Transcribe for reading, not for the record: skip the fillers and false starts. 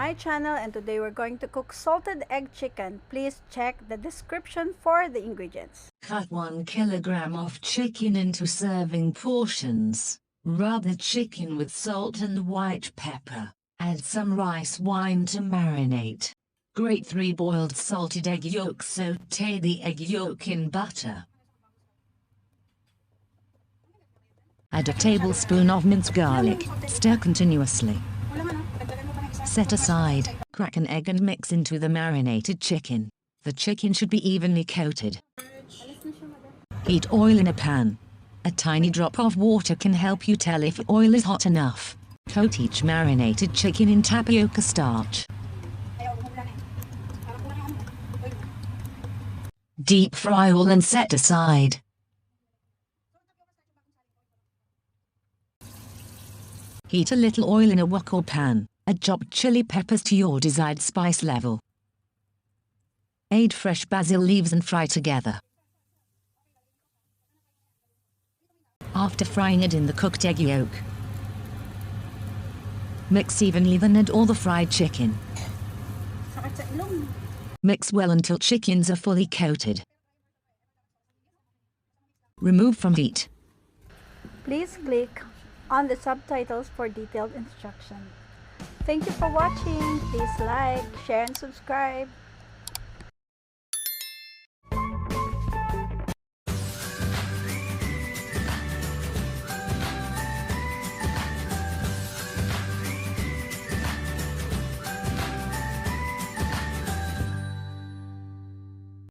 my channel, and today we're going to cook salted egg chicken. Please check the description for the ingredients. Cut 1 kilogram of chicken into serving portions. Rub the chicken with salt and white pepper. Add some rice wine to marinate. Grate 3 boiled salted egg yolks. Sauté the egg yolk in butter. Add a tablespoon of minced garlic. Stir continuously. Set aside. Crack an egg and mix into the marinated chicken. The chicken should be evenly coated. Heat oil in a pan. A tiny drop of water can help you tell if oil is hot enough. Coat each marinated chicken in tapioca starch. Deep fry all and set aside. Heat a little oil in a wok or pan. Add chopped chili peppers to your desired spice level. Add fresh basil leaves and fry together. After frying, add in the cooked egg yolk. Mix evenly, then add all the fried chicken. Mix well until chickens are fully coated. Remove from heat. Please click on the subtitles for detailed instructions. Thank you for watching. Please like, share, and subscribe.